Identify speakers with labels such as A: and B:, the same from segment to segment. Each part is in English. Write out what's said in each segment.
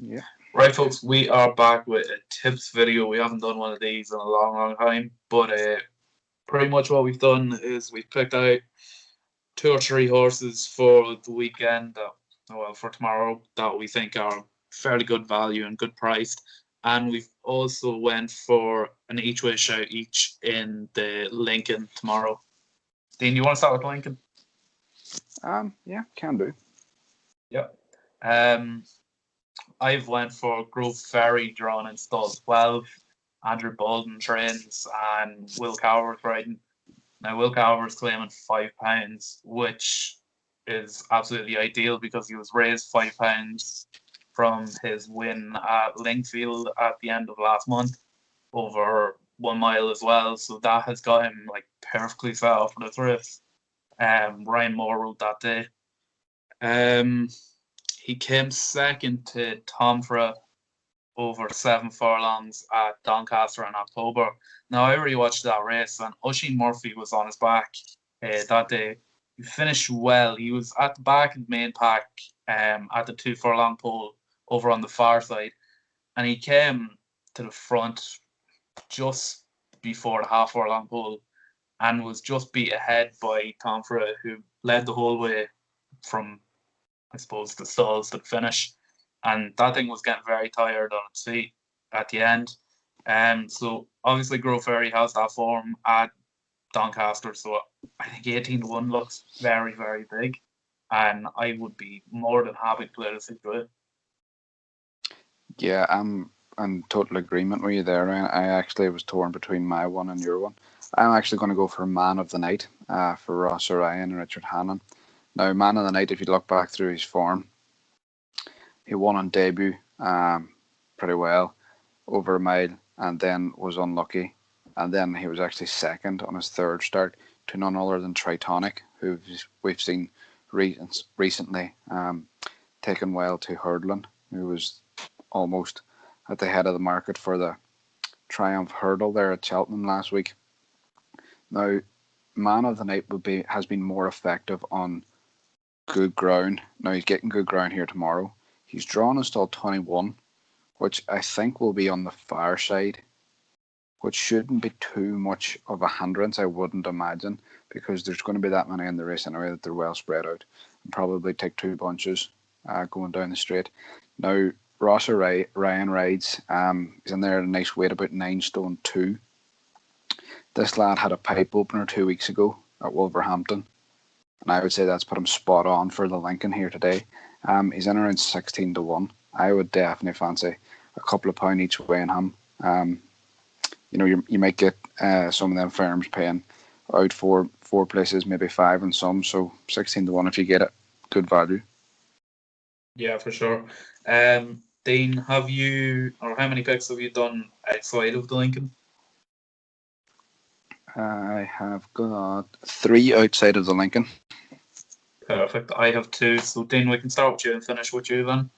A: Yeah.
B: Right, folks, we are back with a tips video. We haven't done one of these in a long, long time, but pretty much what we've done is we've picked out two or three horses for the weekend, well, for tomorrow, that we think are fairly good value and good priced. And we've also went for an each way shout each in the Lincoln tomorrow. Dean, you want to start with Lincoln?
A: Yeah, can do.
B: Yep. Um, I've went for Grove Ferry drawn in stall 12. Andrew Bolden trains and Will Cower's riding. Now Will Cower's claiming £5, which is absolutely ideal because he was raised £5 from his win at Lingfield at the end of last month over 1 mile as well. So that has got him like perfectly set up for the thrift. Ryan Moore rode that day. He came second to Tomfra over 7 furlongs at Doncaster in October. Now, I rewatched that race, and Oisin Murphy was on his back that day. He finished well. He was at the back of the main pack at the 2 furlong pole over on the far side, and he came to the front just before the half furlong pole and was just beat ahead by Tomfra, who led the whole way from, I suppose, the stalls to the finish. And that thing was getting very tired on its feet at the end. So obviously Grove Ferry has that form at Doncaster, so I think 18-1 looks very, very big. And I would be more than happy to play this into it.
A: Yeah, I'm in total agreement with you there, Ryan. I actually was torn between my one and your one. I'm actually going to go for Man of the Night for Ross Orion and Richard Hannon. Now, Man of the Night, if you look back through his form, he won on debut pretty well, over a mile, and then was unlucky. And then he was actually second on his third start to none other than Tritonic, who we've seen recently taken well to hurdling, who was almost at the head of the market for the Triumph Hurdle there at Cheltenham last week. Now, Man of the Night has been more effective on good ground. Now he's getting good ground here tomorrow. He's drawn in stall 21, which I think will be on the far side, which shouldn't be too much of a hindrance, I wouldn't imagine, because there's going to be that many in the race anyway that they're well spread out and probably take two bunches going down the straight. Now, Ross Ryan rides. He's in there at a nice weight, about 9 stone 2. This lad had a pipe opener 2 weeks ago at Wolverhampton, and I would say that's put him spot on for the Lincoln here today. He's in around 16-1. I would definitely fancy a couple of pound each way in him. You might get some of them firms paying out for 4 places, maybe 5 in some. So 16-1 if you get it, good value.
B: Yeah, for sure. Dean, how many picks have you done outside of the Lincoln?
A: I have got 3 outside of the Lincoln.
B: Perfect. I have 2. So, Dean, we can start with you and finish with you then.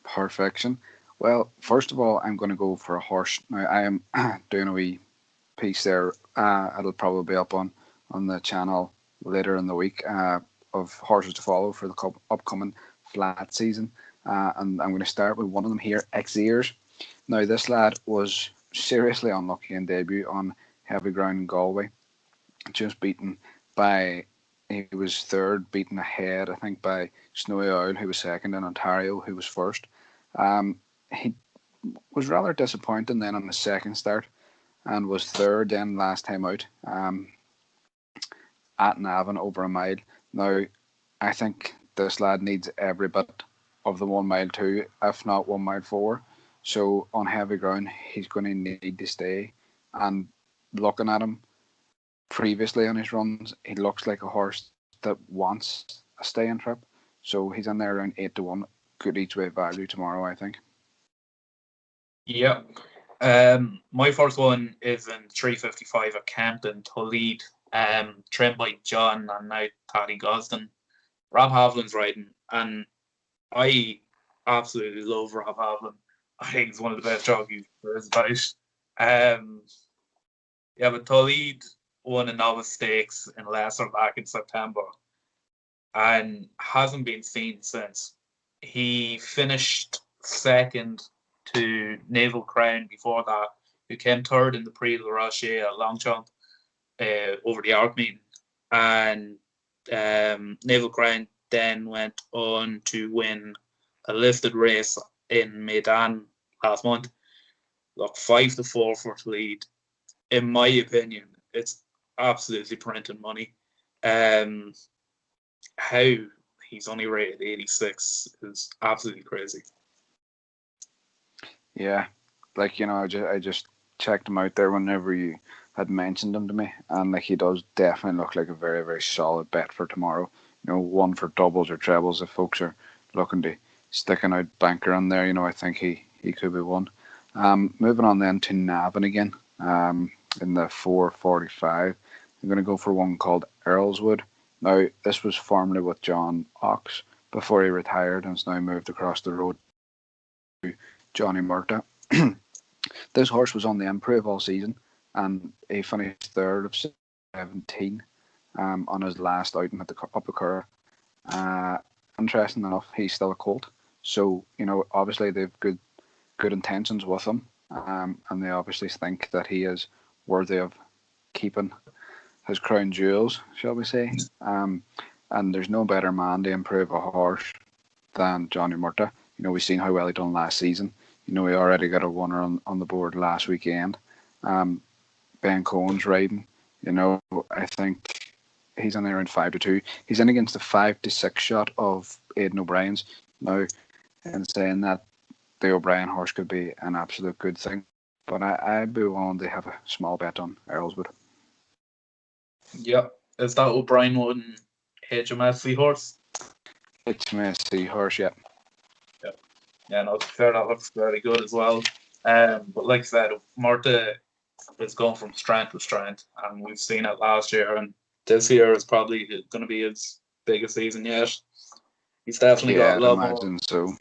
A: Perfection. Well, first of all, I'm going to go for a horse. Now, I am doing a wee piece there. It'll probably be up on the channel later in the week of horses to follow for the upcoming flat season. And I'm going to start with one of them here, Exears. Now, this lad was seriously unlucky in debut on heavy ground in Galway. Just beaten by, he was third, beaten ahead, I think, by Snowy Owl, who was second, and Ontario, who was first. He was rather disappointing then on the second start and was third then last time out at Navan over a mile. Now, I think this lad needs every bit of the 1 mile 2, if not 1 mile 4. So on heavy ground, he's going to need to stay. And looking at him previously on his runs, he looks like a horse that wants a stay-in trip. So he's in there around 8-1. Good each way value tomorrow, I think.
B: Yeah. My first one is in 355 at Campton, Toledo, trained by John and now Paddy Gosden. Rob Havlin's riding, and I absolutely love Rob Havlin. I think he's one of the best jockeys there is about. But Toledo won a novice stakes in Leicester back in September and hasn't been seen since. He finished second to Naval Crown before that, who came third in the Prix de la Roche at Longchamp over the Arc meeting. And Naval Crown then went on to win a lifted race in Medan last month. Look, 5-4 for the lead. In my opinion, it's absolutely printing money. How he's only rated 86 is absolutely crazy.
A: Yeah, like, you know, I just checked him out there whenever you had mentioned him to me, and like he does definitely look like a very, very solid bet for tomorrow. You know, one for doubles or trebles if folks are looking to stick an out banker on there. You know, I think he could be one. Moving on then to Navan again. In the 4:45, I'm going to go for one called Earlswood. Now, this was formerly with John Ox before he retired and has now moved across the road to Johnny Murta. This horse was on the improve all season, and he finished third of 17 on his last outing at the Upper Curragh. Interesting enough, he's still a colt, so you know obviously they've good intentions with him, and they obviously think that he is worthy of keeping his crown jewels, shall we say? And there's no better man to improve a horse than Johnny Murta. You know, we've seen how well he done last season. You know, he already got a winner on the board last weekend. Ben Cohen's riding. You know, I think he's on around 5-2. He's in against the 5-6 shot of Aidan O'Brien's. Now, in saying that, the O'Brien horse could be an absolute good thing, but I'd be willing to have a small bet on Earlswood.
B: Yeah, is that O'Brien one HMSC horse?
A: HMSC horse, yeah.
B: Yeah, no, to be fair, that looks very good as well. But like I said, Murta is going from strength to strength, and we've seen it last year, and this year is probably going to be his biggest season yet. He's definitely got a lot more.
A: So.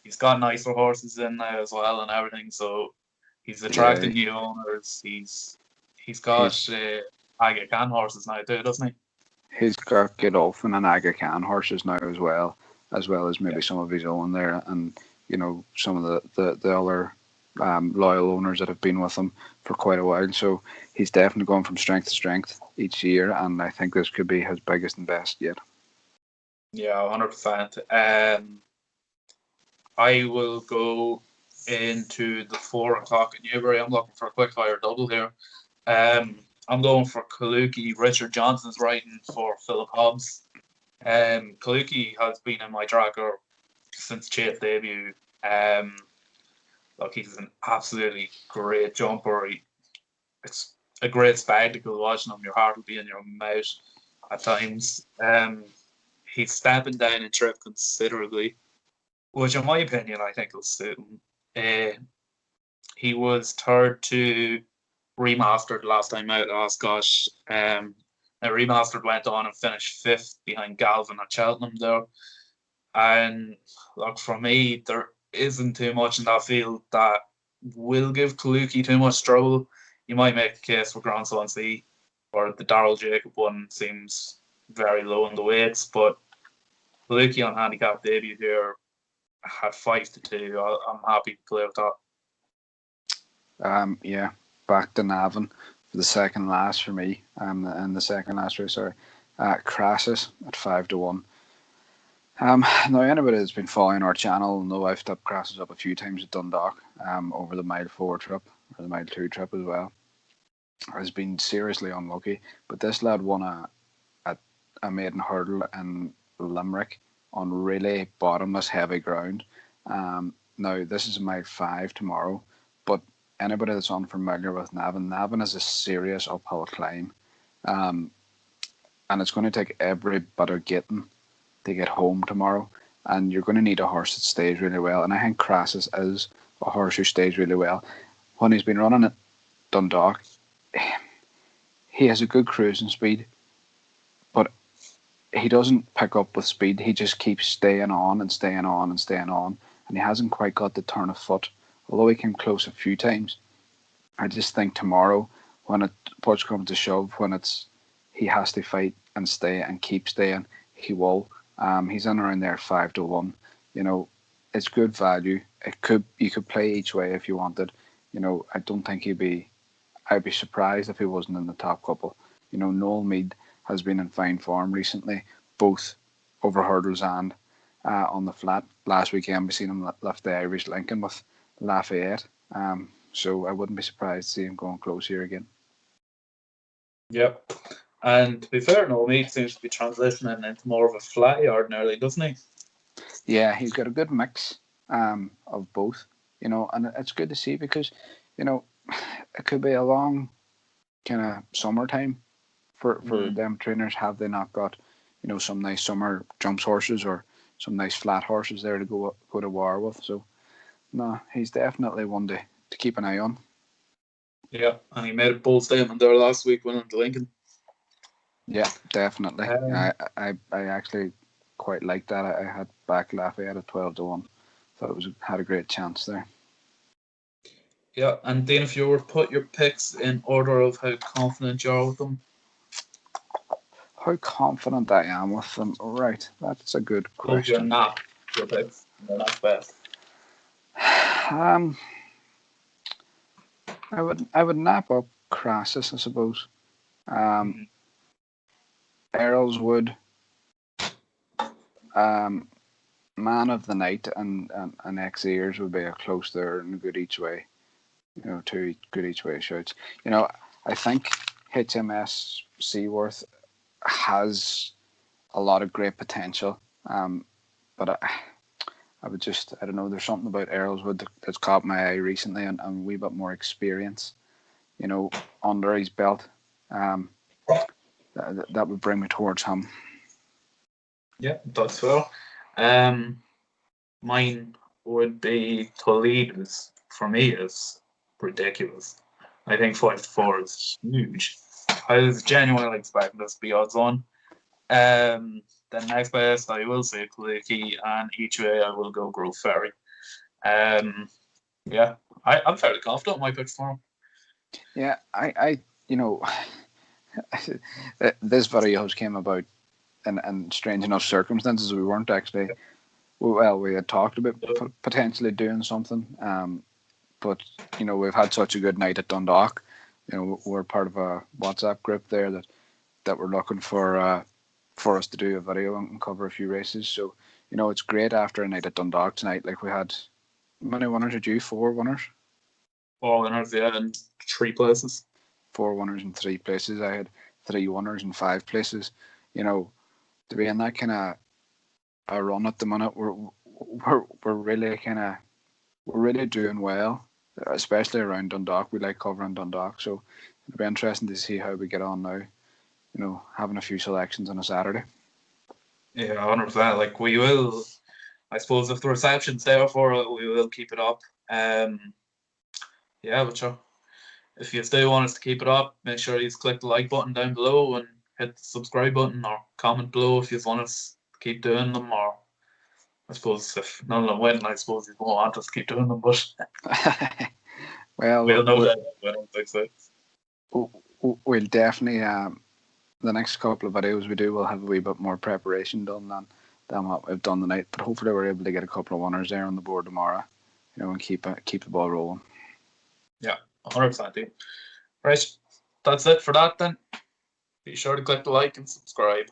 B: He's got nicer horses in there as well and everything, so he's attracting new owners. He's got Aga Khan horses now too, doesn't he?
A: He's got Godolphin and Aga Khan horses now as well as maybe some of his own there, and you know some of the other loyal owners that have been with him for quite a while. So he's definitely going from strength to strength each year, and I think this could be his biggest and best yet.
B: Yeah, 100%. I will go into the 4 o'clock at Newbury. I'm looking for a quick fire double here. I'm going for Kaluki. Richard Johnson's riding for Philip Hobbs. Kaluki has been in my tracker since Chase debut. Look, he's an absolutely great jumper. It's a great spectacle watching him. Your heart will be in your mouth at times. He's stepping down in trip considerably, which in my opinion I think will suit him. He was third to Remastered last time out at Oscott. Now Remastered went on and finished 5th behind Galvin at Cheltenham there. And look, for me, there isn't too much in that field that will give Kaluki too much trouble. You might make a case for Grand Swansea, or the Darryl Jacob one seems very low in the weights, but Kaluki on handicap debut here had 5-2. I'm happy to play with
A: that. Yeah, back to Navan for the second last for me. And the second last race, sorry. Crassus at 5-1. Now anybody that's been following our channel will know I've tipped Crassus up a few times at Dundalk over the mile 4 trip, or the mile 2 trip as well. Has been seriously unlucky, but this lad won a maiden hurdle in Limerick on really bottomless heavy ground. Now this is a mile 5 tomorrow, but anybody that's unfamiliar with Navan is a serious uphill climb, and it's going to take every bit of getting to get home tomorrow, and you're going to need a horse that stays really well, and I think Crassus is a horse who stays really well. When he's been running at Dundalk, he has a good cruising speed, but he doesn't pick up with speed. He just keeps staying on and staying on and staying on, and he hasn't quite got the turn of foot, although he came close a few times. I just think tomorrow, when it push comes to shove, when he has to fight and stay and keep staying, he will. He's in around there 5-1. You know, it's good value. You could play each way if you wanted. I don't think I'd be surprised if he wasn't in the top couple. Noel Meade has been in fine form recently, both over hurdles and on the flat. Last weekend we seen him lift the Irish Lincoln with Lafayette. So I wouldn't be surprised to see him going close here again.
B: Yep. And to be fair, Noel Meade seems to be transitioning into more of a flatty ordinarily, doesn't he?
A: Yeah, he's got a good mix of both, and it's good to see because, it could be a long kind of summertime for them trainers. Have they not got, some nice summer jumps horses or some nice flat horses there to go to war with? So, no, he's definitely one to keep an eye on.
B: Yeah, and he made a bold statement there last week winning the Lincoln.
A: Yeah, definitely. I actually quite liked that. I had back Lafayette at 12-1. Thought had a great chance there.
B: Yeah, and Dean, if you were to put your picks in order of how confident you are with them.
A: How confident I am with them? Right, that's a good question.
B: You're not your picks. They're not best.
A: I would nap up Crassus, I suppose. Earlswood, Man of the Night, and Exears would be a close there and a good each way. Two good each way shouts. I think HMS Seaworth has a lot of great potential, but I would I don't know, there's something about Earlswood that's caught my eye recently, and a wee bit more experience, under his belt. That would bring me towards him.
B: Yeah, that's fair. Mine would be Toledo. For me, is ridiculous. I think 5-4 is huge. I was genuinely expecting this to be odds on. Then next best, I will say Kaliki, and each way I will go Grove Ferry. Yeah, I'm fairly confident in my pitch for him.
A: Yeah, I this video came about in strange enough circumstances. We weren't actually, we had talked about potentially doing something, but we've had such a good night at Dundalk. We're part of a WhatsApp group there that we're looking for us to do a video and cover a few races. So it's great after a night at Dundalk tonight. Like, we had, how many winners did you? 4 winners.
B: 4 winners, yeah, in 3 places.
A: 4 winners in 3 places. I had 3 winners in 5 places. To be in that kind of a run at the minute, we're really doing well, especially around Dundalk. We like covering Dundalk, so it'll be interesting to see how we get on now. Having a few selections on a Saturday.
B: Yeah, 100%. Like, we will, I suppose, if the reception's there for it, we will keep it up. Yeah, but sure. If you still want us to keep it up, make sure you click the like button down below and hit the subscribe button, or comment below if you want us to keep doing them. Or I suppose if none of them win, I suppose you won't want us to keep doing them. But
A: well,
B: we'll know that when it's
A: we'll definitely the next couple of videos we do, we'll have a wee bit more preparation done than what we've done tonight. But hopefully we're able to get a couple of winners there on the board tomorrow, and keep the ball rolling.
B: Yeah, 100%. Right, that's it for that then. Be sure to click the like and subscribe.